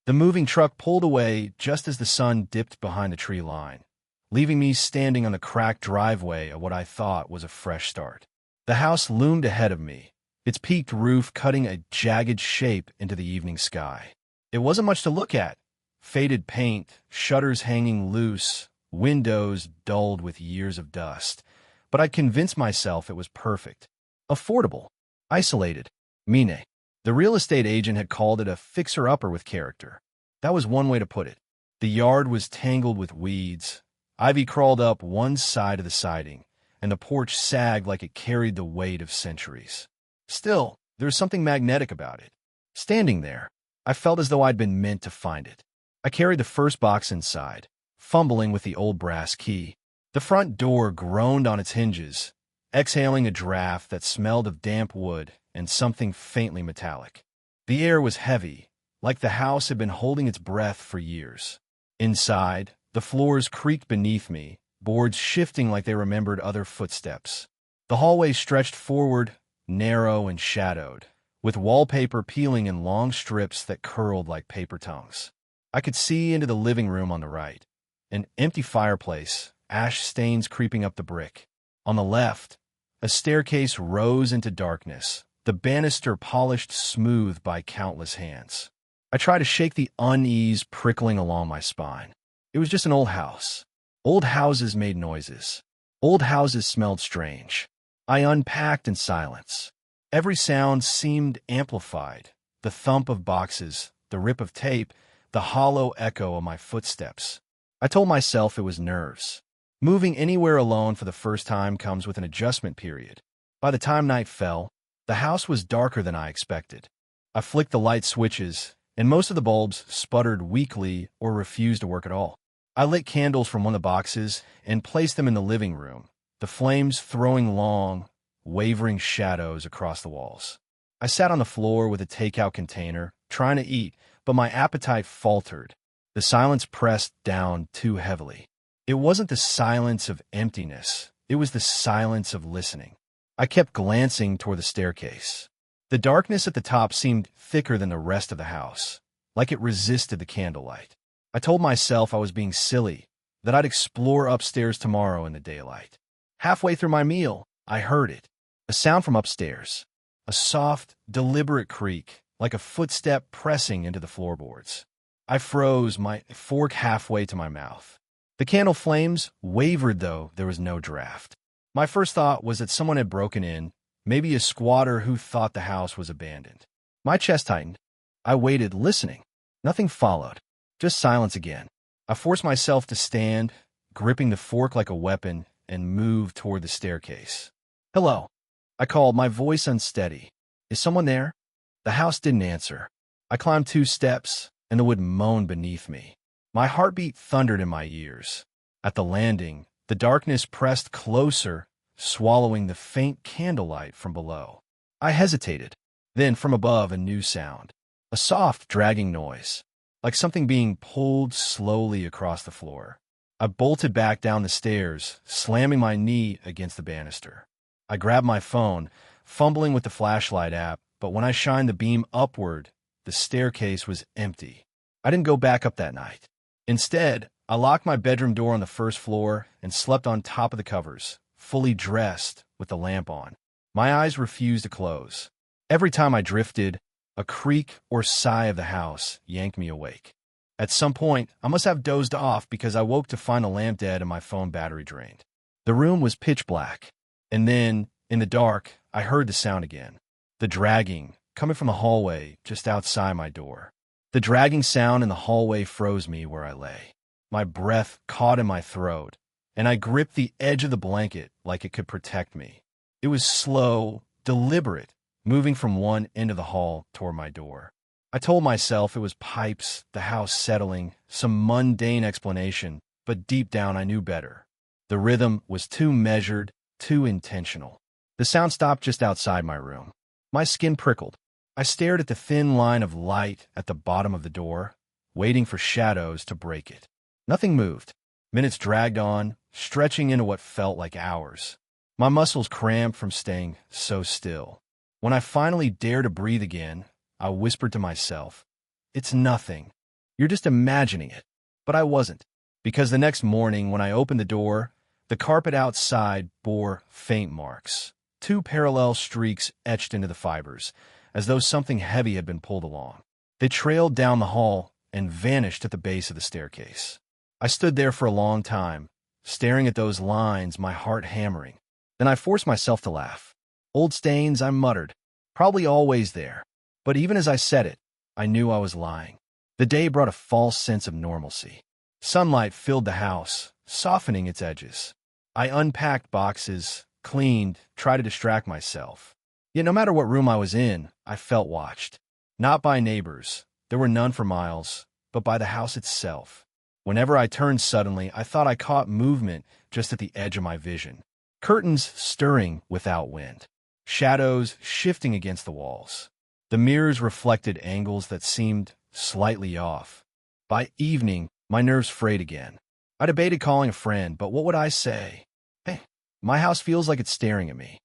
The moving truck pulled away just as the sun dipped behind the tree line, leaving me standing on the cracked driveway of what I thought was a fresh start. The house loomed ahead of me, its peaked roof cutting a jagged shape into the evening sky. It wasn't much to look at. Faded paint, shutters hanging loose, windows dulled with years of dust. But I'd convinced myself it was perfect. Affordable. Isolated. Mine. The real estate agent had called it a fixer-upper with character. That was one way to put it. The yard was tangled with weeds. Ivy crawled up one side of the siding, and the porch sagged like it carried the weight of centuries. Still, there was something magnetic about it. Standing there, I felt as though I'd been meant to find it. I carried the first box inside, fumbling with the old brass key. The front door groaned on its hinges, exhaling a draft that smelled of damp wood and something faintly metallic. The air was heavy, like the house had been holding its breath for years. Inside, the floors creaked beneath me, boards shifting like they remembered other footsteps. The hallway stretched forward, narrow and shadowed, with wallpaper peeling in long strips that curled like paper tongues. I could see into the living room on the right, an empty fireplace, ash stains creeping up the brick. On the left, a staircase rose into darkness, the banister polished smooth by countless hands. I tried to shake the unease prickling along my spine. It was just an old house. Old houses made noises. Old houses smelled strange. I unpacked in silence. Every sound seemed amplified. The thump of boxes, the rip of tape, the hollow echo of my footsteps. I told myself it was nerves. Moving anywhere alone for the first time comes with an adjustment period. By the time night fell, the house was darker than I expected. I flicked the light switches, and most of the bulbs sputtered weakly or refused to work at all. I lit candles from one of the boxes and placed them in the living room, the flames throwing long, wavering shadows across the walls. I sat on the floor with a takeout container, trying to eat, but my appetite faltered. The silence pressed down too heavily. It wasn't the silence of emptiness. It was the silence of listening. I kept glancing toward the staircase. The darkness at the top seemed thicker than the rest of the house, like it resisted the candlelight. I told myself I was being silly, that I'd explore upstairs tomorrow in the daylight. Halfway through my meal, I heard it. A sound from upstairs. A soft, deliberate creak, like a footstep pressing into the floorboards. I froze, my fork halfway to my mouth. The candle flames wavered, though there was no draft. My first thought was that someone had broken in, maybe a squatter who thought the house was abandoned. My chest tightened. I waited, listening. Nothing followed. Just silence again. I forced myself to stand, gripping the fork like a weapon, and move toward the staircase. "Hello," I called, my voice unsteady. "Is someone there?" The house didn't answer. I climbed 2 steps, and the wood moaned beneath me. My heartbeat thundered in my ears. At the landing, the darkness pressed closer, swallowing the faint candlelight from below. I hesitated. Then, from above, a new sound. A soft, dragging noise, like something being pulled slowly across the floor. I bolted back down the stairs, slamming my knee against the banister. I grabbed my phone, fumbling with the flashlight app, but when I shined the beam upward, the staircase was empty. I didn't go back up that night. Instead, I locked my bedroom door on the first floor and slept on top of the covers, fully dressed with the lamp on. My eyes refused to close. Every time I drifted, a creak or sigh of the house yanked me awake. At some point, I must have dozed off because I woke to find the lamp dead and my phone battery drained. The room was pitch black, and then, in the dark, I heard the sound again. The dragging, coming from the hallway just outside my door. The dragging sound in the hallway froze me where I lay. My breath caught in my throat, and I gripped the edge of the blanket like it could protect me. It was slow, deliberate, moving from one end of the hall toward my door. I told myself it was pipes, the house settling, some mundane explanation, but deep down I knew better. The rhythm was too measured, too intentional. The sound stopped just outside my room. My skin prickled. I stared at the thin line of light at the bottom of the door, waiting for shadows to break it. Nothing moved. Minutes dragged on, stretching into what felt like hours. My muscles cramped from staying so still. When I finally dared to breathe again, I whispered to myself, "It's nothing. You're just imagining it. But I wasn't, because the next morning when I opened the door, the carpet outside bore faint marks, two parallel streaks etched into the fibers, as though something heavy had been pulled along. They trailed down the hall and vanished at the base of the staircase. I stood there for a long time, staring at those lines, my heart hammering. Then I forced myself to laugh. Old stains, I muttered. Probably always there. But even as I said it, I knew I was lying. The day brought a false sense of normalcy. Sunlight filled the house, softening its edges. I unpacked boxes, cleaned, tried to distract myself. Yet no matter what room I was in, I felt watched. Not by neighbors, there were none for miles, but by the house itself. Whenever I turned suddenly, I thought I caught movement just at the edge of my vision. Curtains stirring without wind. Shadows shifting against the walls. The mirrors reflected angles that seemed slightly off. By evening, my nerves frayed again. I debated calling a friend, but what would I say? Hey, my house feels like it's staring at me.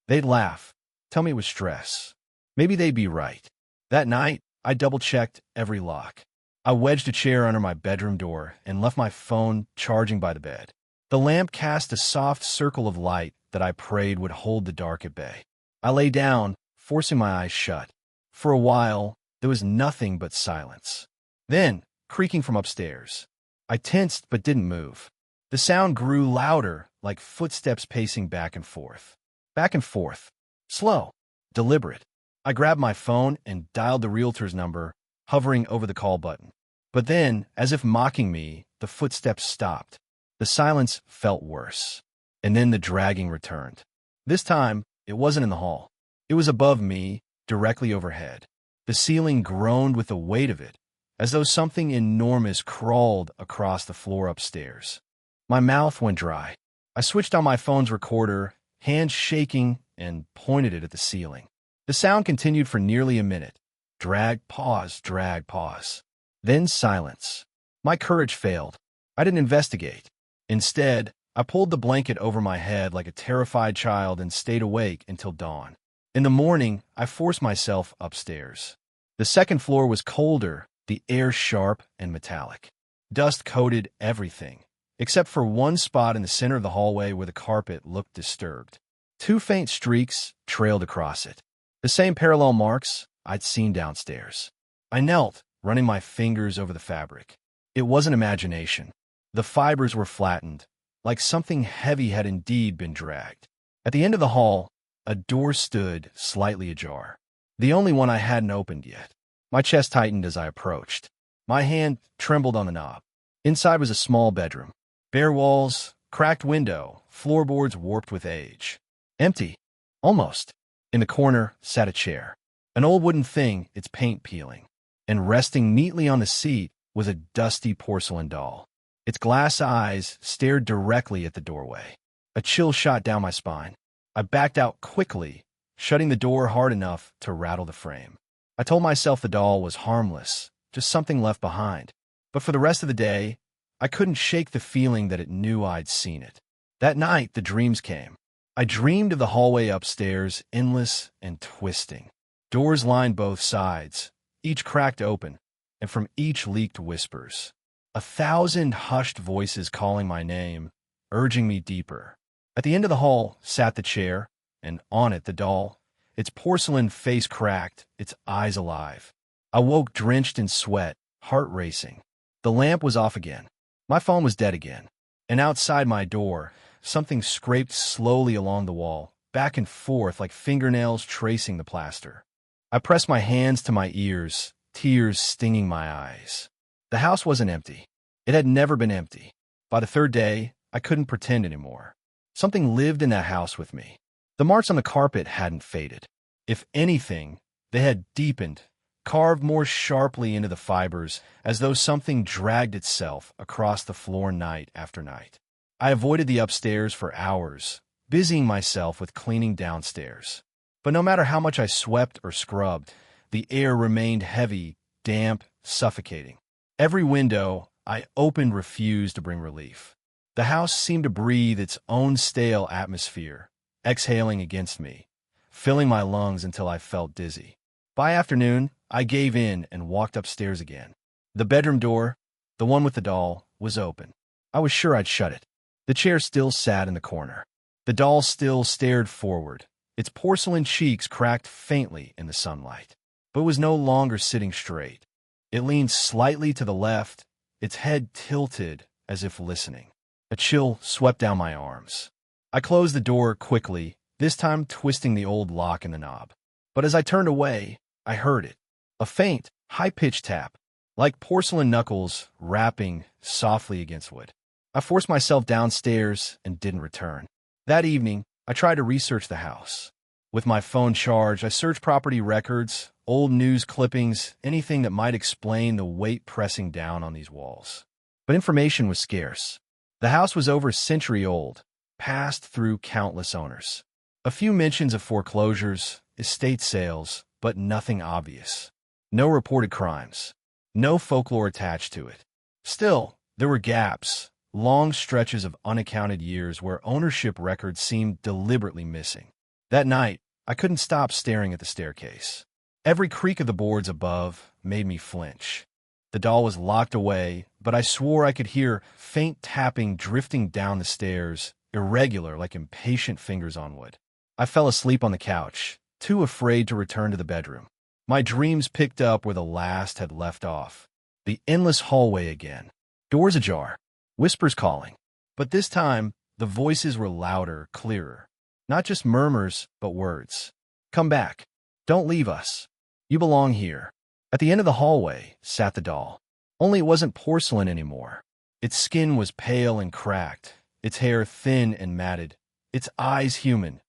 They'd laugh, tell me it was stress. Maybe they'd be right. That night, I double-checked every lock. I wedged a chair under my bedroom door and left my phone charging by the bed. The lamp cast a soft circle of light that I prayed would hold the dark at bay. I lay down, forcing my eyes shut. For a while, there was nothing but silence. Then, creaking from upstairs. I tensed but didn't move. The sound grew louder, like footsteps pacing back and forth. Back and forth. Slow. Deliberate. I grabbed my phone and dialed the realtor's number, hovering over the call button. But then, as if mocking me, the footsteps stopped. The silence felt worse. And then the dragging returned. This time, it wasn't in the hall. It was above me, directly overhead. The ceiling groaned with the weight of it, as though something enormous crawled across the floor upstairs. My mouth went dry. I switched on my phone's recorder, hands shaking, and pointed it at the ceiling. The sound continued for nearly a minute. Drag, pause, drag, pause. Then silence. My courage failed. I didn't investigate. Instead, I pulled the blanket over my head like a terrified child and stayed awake until dawn. In the morning, I forced myself upstairs. The second floor was colder, the air sharp and metallic. Dust coated everything, except for one spot in the center of the hallway where the carpet looked disturbed. Two faint streaks trailed across it. The same parallel marks I'd seen downstairs. I knelt, running my fingers over the fabric. It wasn't imagination. The fibers were flattened, like something heavy had indeed been dragged. At the end of the hall, a door stood slightly ajar. The only one I hadn't opened yet. My chest tightened as I approached. My hand trembled on the knob. Inside was a small bedroom. Bare walls, cracked window, floorboards warped with age. Empty. Almost. In the corner sat a chair. An old wooden thing, its paint peeling. And resting neatly on the seat was a dusty porcelain doll. Its glass eyes stared directly at the doorway. A chill shot down my spine. I backed out quickly, shutting the door hard enough to rattle the frame. I told myself the doll was harmless, just something left behind. But for the rest of the day, I couldn't shake the feeling that it knew I'd seen it. That night, the dreams came. I dreamed of the hallway upstairs, endless and twisting. Doors lined both sides, each cracked open, and from each leaked whispers. 1,000 hushed voices calling my name, urging me deeper. At the end of the hall sat the chair, and on it the doll, its porcelain face cracked, its eyes alive. I woke drenched in sweat, heart racing. The lamp was off again. My phone was dead again. And outside my door, something scraped slowly along the wall, back and forth like fingernails tracing the plaster. I pressed my hands to my ears, tears stinging my eyes. The house wasn't empty. It had never been empty. By the third day, I couldn't pretend anymore. Something lived in that house with me. The marks on the carpet hadn't faded. If anything, they had deepened, carved more sharply into the fibers, as though something dragged itself across the floor night after night. I avoided the upstairs for hours, busying myself with cleaning downstairs. But no matter how much I swept or scrubbed, the air remained heavy, damp, suffocating. Every window I opened refused to bring relief. The house seemed to breathe its own stale atmosphere, exhaling against me, filling my lungs until I felt dizzy. By afternoon, I gave in and walked upstairs again. The bedroom door, the one with the doll, was open. I was sure I'd shut it. The chair still sat in the corner. The doll still stared forward, its porcelain cheeks cracked faintly in the sunlight. But it was no longer sitting straight. It leaned slightly to the left, its head tilted as if listening. A chill swept down my arms. I closed the door quickly, this time twisting the old lock in the knob. But as I turned away, I heard it. A faint, high-pitched tap, like porcelain knuckles rapping softly against wood. I forced myself downstairs and didn't return. That evening, I tried to research the house. With my phone charged, I searched property records, old news clippings, anything that might explain the weight pressing down on these walls. But information was scarce. The house was over a century old, passed through countless owners. A few mentions of foreclosures, estate sales, but nothing obvious. No reported crimes. No folklore attached to it. Still, there were gaps, long stretches of unaccounted years where ownership records seemed deliberately missing. That night, I couldn't stop staring at the staircase. Every creak of the boards above made me flinch. The doll was locked away, but I swore I could hear faint tapping drifting down the stairs, irregular like impatient fingers on wood. I fell asleep on the couch, too afraid to return to the bedroom. My dreams picked up where the last had left off. The endless hallway again. Doors ajar. Whispers calling. But this time, the voices were louder, clearer. Not just murmurs, but words. Come back. Don't leave us. You belong here. At the end of the hallway sat the doll. Only it wasn't porcelain anymore. Its skin was pale and cracked, its hair thin and matted, its eyes human.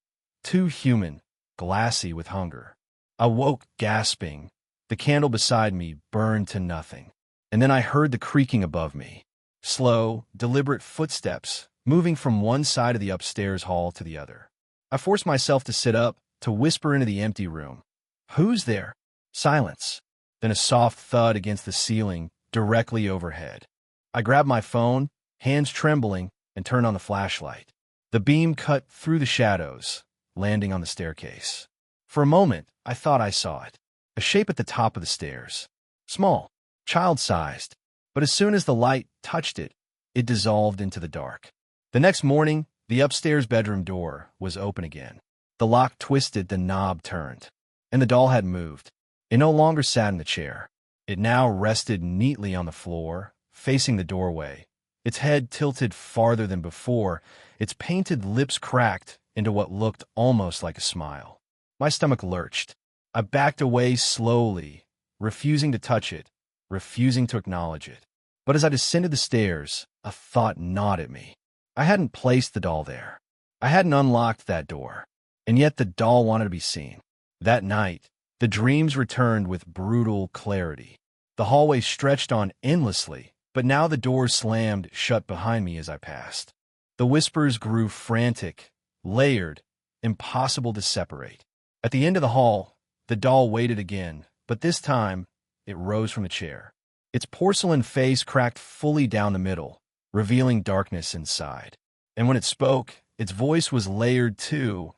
Too human, glassy with hunger. I woke gasping. The candle beside me burned to nothing. And then I heard the creaking above me. Slow, deliberate footsteps, moving from one side of the upstairs hall to the other. I forced myself to sit up, to whisper into the empty room. Who's there? Silence. Then a soft thud against the ceiling, directly overhead. I grabbed my phone, hands trembling, and turned on the flashlight. The beam cut through the shadows, landing on the staircase. For a moment, I thought I saw it. A shape at the top of the stairs. Small, child-sized. But as soon as the light touched it, it dissolved into the dark. The next morning, the upstairs bedroom door was open again. The lock twisted, the knob turned. And the doll had moved. It no longer sat in the chair. It now rested neatly on the floor, facing the doorway. Its head tilted farther than before, its painted lips cracked into what looked almost like a smile. My stomach lurched. I backed away slowly, refusing to touch it, refusing to acknowledge it. But as I descended the stairs, a thought gnawed at me. I hadn't placed the doll there. I hadn't unlocked that door. And yet the doll wanted to be seen. That night, the dreams returned with brutal clarity. The hallway stretched on endlessly, but now the door slammed shut behind me as I passed. The whispers grew frantic, layered, impossible to separate. At the end of the hall, the doll waited again, but this time, it rose from the chair. Its porcelain face cracked fully down the middle, revealing darkness inside. And when it spoke, its voice was layered too,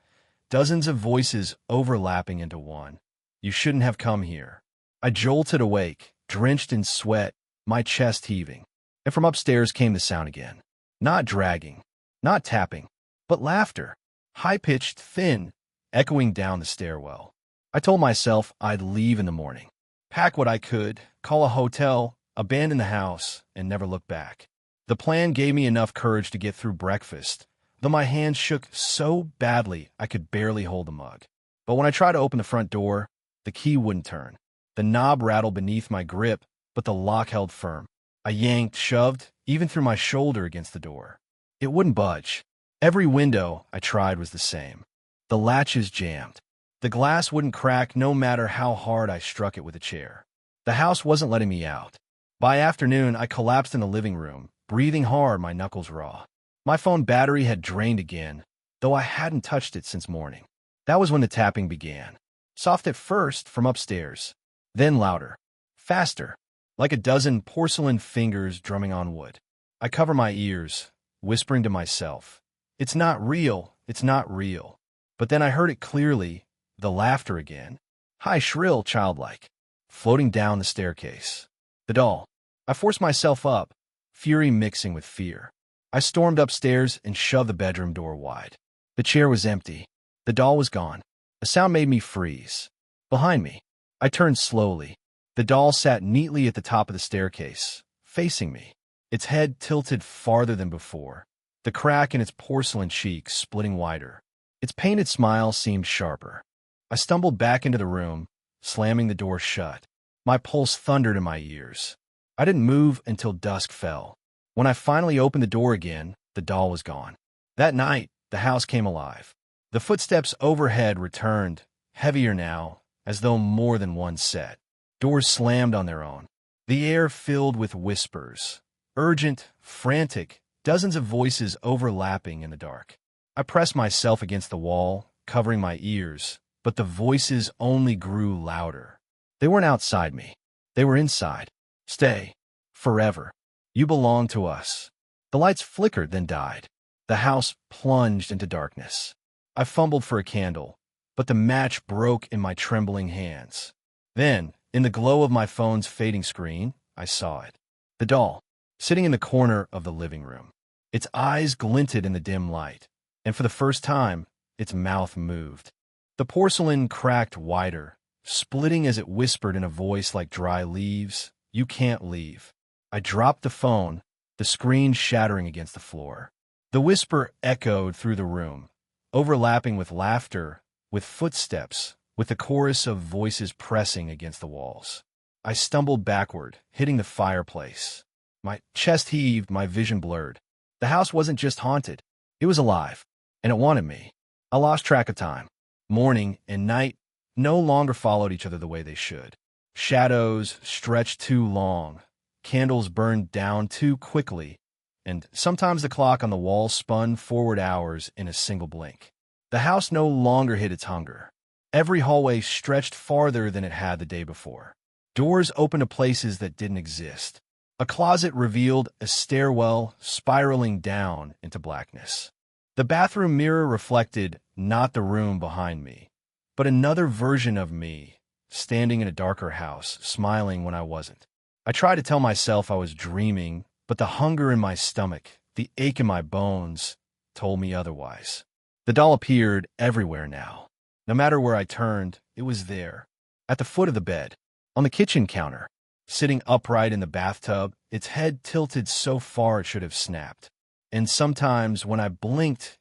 dozens of voices overlapping into one. You shouldn't have come here. I jolted awake, drenched in sweat, my chest heaving. And from upstairs came the sound again. Not dragging, not tapping, but laughter. High-pitched, thin, echoing down the stairwell. I told myself I'd leave in the morning. Pack what I could, call a hotel, abandon the house, and never look back. The plan gave me enough courage to get through breakfast, though my hands shook so badly I could barely hold the mug. But when I tried to open the front door, the key wouldn't turn. The knob rattled beneath my grip, but the lock held firm. I yanked, shoved, even threw my shoulder against the door. It wouldn't budge. Every window I tried was the same. The latches jammed. The glass wouldn't crack no matter how hard I struck it with a chair. The house wasn't letting me out. By afternoon, I collapsed in the living room, breathing hard, my knuckles raw. My phone battery had drained again, though I hadn't touched it since morning. That was when the tapping began. Soft at first from upstairs, then louder, faster, like a dozen porcelain fingers drumming on wood. I cover my ears, whispering to myself, "It's not real, it's not real." But then I heard it clearly, the laughter again, high, shrill, childlike, floating down the staircase. The doll, I forced myself up, fury mixing with fear. I stormed upstairs and shoved the bedroom door wide. The chair was empty. The doll was gone. A sound made me freeze. Behind me, I turned slowly. The doll sat neatly at the top of the staircase, facing me, its head tilted farther than before, the crack in its porcelain cheek splitting wider. Its painted smile seemed sharper. I stumbled back into the room, slamming the door shut. My pulse thundered in my ears. I didn't move until dusk fell. When I finally opened the door again, the doll was gone. That night, the house came alive. The footsteps overhead returned, heavier now, as though more than one set. Doors slammed on their own. The air filled with whispers. Urgent, frantic, dozens of voices overlapping in the dark. I pressed myself against the wall, covering my ears, but the voices only grew louder. They weren't outside me. They were inside. Stay. Forever. You belong to us. The lights flickered, then died. The house plunged into darkness. I fumbled for a candle, but the match broke in my trembling hands. Then, in the glow of my phone's fading screen, I saw it. The doll, sitting in the corner of the living room. Its eyes glinted in the dim light, and for the first time, its mouth moved. The porcelain cracked wider, splitting as it whispered in a voice like dry leaves, "You can't leave." I dropped the phone, the screen shattering against the floor. The whisper echoed through the room, overlapping with laughter, with footsteps, with the chorus of voices pressing against the walls. I stumbled backward, hitting the fireplace. My chest heaved, my vision blurred. The house wasn't just haunted. It was alive, and it wanted me. I lost track of time. Morning and night no longer followed each other the way they should. Shadows stretched too long. Candles burned down too quickly, and sometimes the clock on the wall spun forward hours in a single blink. The house no longer hid its hunger. Every hallway stretched farther than it had the day before. Doors opened to places that didn't exist. A closet revealed a stairwell spiraling down into blackness. The bathroom mirror reflected not the room behind me, but another version of me, standing in a darker house, smiling when I wasn't. I tried to tell myself I was dreaming, but the hunger in my stomach, the ache in my bones, told me otherwise. The doll appeared everywhere now. No matter where I turned, it was there. At the foot of the bed, on the kitchen counter, sitting upright in the bathtub, its head tilted so far it should have snapped. And sometimes, when I blinked,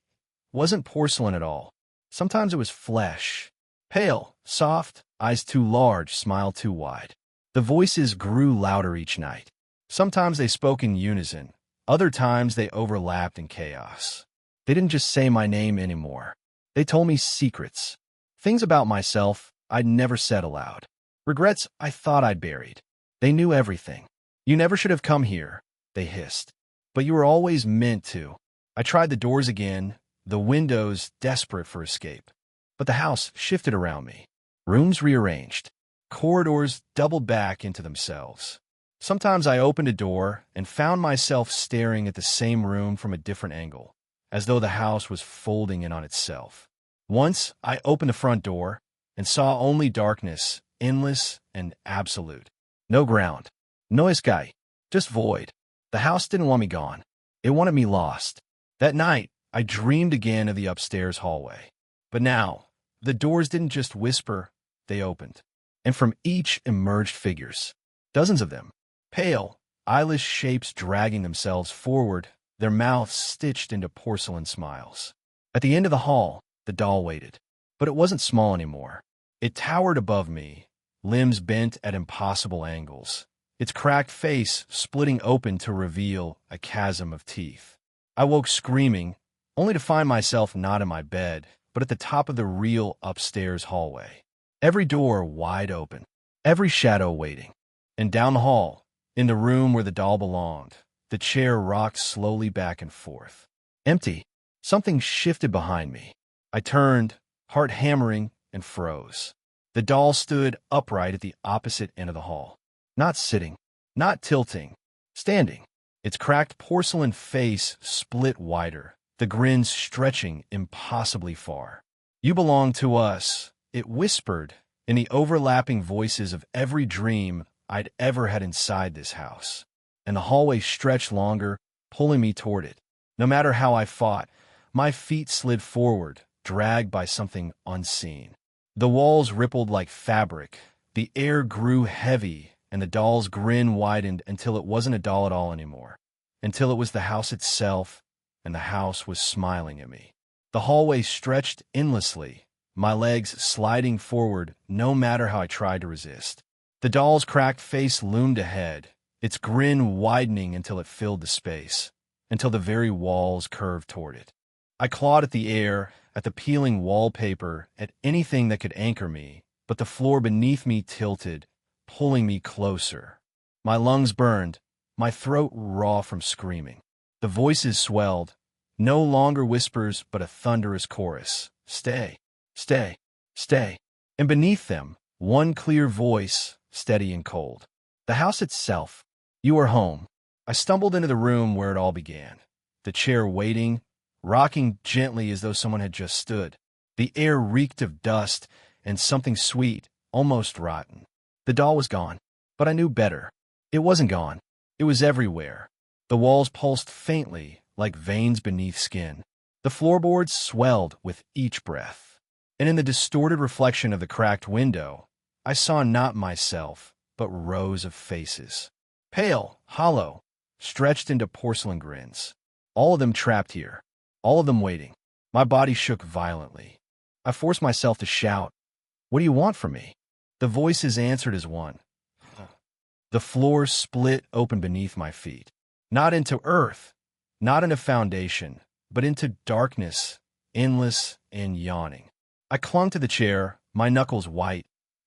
it wasn't porcelain at all. Sometimes it was flesh. Pale, soft, eyes too large, smile too wide. The voices grew louder each night. Sometimes they spoke in unison. Other times they overlapped in chaos. They didn't just say my name anymore. They told me secrets. Things about myself I'd never said aloud. Regrets I thought I'd buried. They knew everything. "You never should have come here," they hissed. "But you were always meant to." I tried the doors again, the windows desperate for escape. But the house shifted around me. Rooms rearranged. Corridors doubled back into themselves. Sometimes I opened a door and found myself staring at the same room from a different angle, as though the house was folding in on itself. Once I opened the front door and saw only darkness, endless and absolute. No ground, no sky, just void. The house didn't want me gone. It wanted me lost. That night, I dreamed again of the upstairs hallway. But now, the doors didn't just whisper, they opened. And from each emerged figures. Dozens of them. Pale, eyeless shapes dragging themselves forward, their mouths stitched into porcelain smiles. At the end of the hall, the doll waited. But it wasn't small anymore. It towered above me, limbs bent at impossible angles, its cracked face splitting open to reveal a chasm of teeth. I woke screaming, only to find myself not in my bed, but at the top of the real upstairs hallway. Every door wide open, every shadow waiting. And down the hall, in the room where the doll belonged, the chair rocked slowly back and forth. Empty. Something shifted behind me. I turned, heart hammering, and froze. The doll stood upright at the opposite end of the hall. Not sitting, not tilting, standing. Its cracked porcelain face split wider, the grin stretching impossibly far. "You belong to us," it whispered in the overlapping voices of every dream I'd ever had inside this house. and the hallway stretched longer, pulling me toward it. No matter how I fought, my feet slid forward, dragged by something unseen. The walls rippled like fabric, the air grew heavy, and the doll's grin widened until it wasn't a doll at all anymore, until it was the house itself, and the house was smiling at me. The hallway stretched endlessly, my legs sliding forward no matter how I tried to resist. The doll's cracked face loomed ahead, its grin widening until it filled the space, until the very walls curved toward it. I clawed at the air, at the peeling wallpaper, at anything that could anchor me, but the floor beneath me tilted, pulling me closer. My lungs burned, my throat raw from screaming. The voices swelled, no longer whispers but a thunderous chorus. Stay, stay, stay. And beneath them, one clear voice, steady and cold. The house itself. You are home. I stumbled into the room where it all began. The chair waiting, rocking gently as though someone had just stood. The air reeked of dust and something sweet, almost rotten. The doll was gone, but I knew better. It wasn't gone. It was everywhere. The walls pulsed faintly, like veins beneath skin. The floorboards swelled with each breath. And in the distorted reflection of the cracked window, I saw not myself, but rows of faces. Pale, hollow, stretched into porcelain grins. All of them trapped here. All of them waiting. My body shook violently. I forced myself to shout, "What do you want from me?" The voices answered as one. The floor split open beneath my feet. Not into earth, not into foundation, but into darkness, endless and yawning. I clung to the chair, my knuckles white,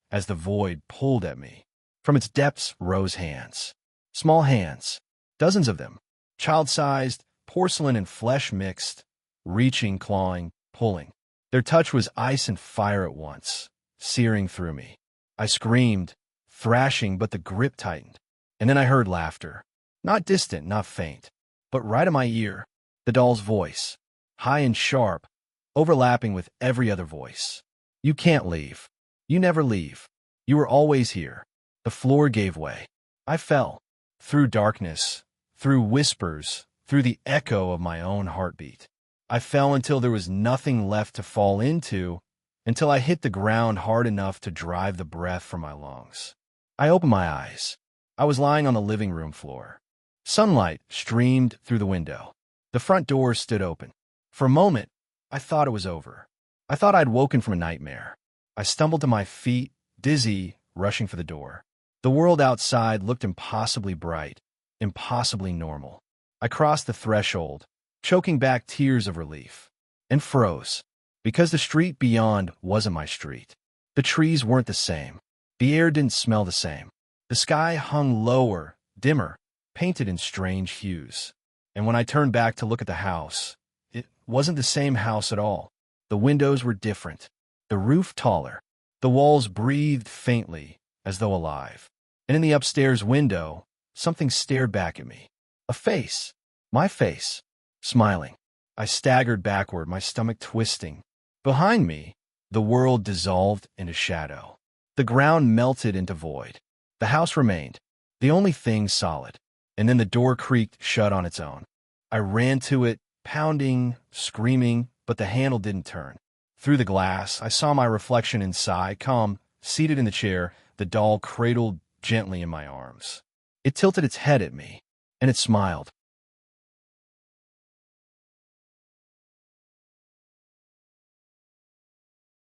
as the void pulled at me. From its depths rose hands. Small hands, dozens of them, child-sized, porcelain and flesh mixed, reaching, clawing, pulling. Their touch was ice and fire at once, searing through me. I screamed, thrashing, but the grip tightened. And then I heard laughter. Not distant, not faint, but right in my ear. The doll's voice, high and sharp, overlapping with every other voice. You can't leave. You never leave. You were always here. The floor gave way. I fell. Through darkness, through whispers, through the echo of my own heartbeat. I fell until there was nothing left to fall into, until I hit the ground hard enough to drive the breath from my lungs. I opened my eyes. I was lying on the living room floor. Sunlight streamed through the window. The front door stood open. For a moment, I thought it was over. I thought I'd woken from a nightmare. I stumbled to my feet, dizzy, rushing for the door. The world outside looked impossibly bright, impossibly normal. I crossed the threshold, choking back tears of relief, and froze, because the street beyond wasn't my street. The trees weren't the same. The air didn't smell the same. The sky hung lower, dimmer, painted in strange hues. And when I turned back to look at the house, it wasn't the same house at all. The windows were different, the roof taller. The walls breathed faintly, as though alive. And in the upstairs window, something stared back at me. A face. My face. Smiling. I staggered backward, my stomach twisting. Behind me, the world dissolved into shadow. The ground melted into void. The house remained, the only thing solid. And then the door creaked shut on its own. I ran to it, pounding, screaming, but the handle didn't turn. Through the glass, I saw my reflection inside, calm, seated in the chair, the doll cradled gently in my arms. It tilted its head at me, and it smiled.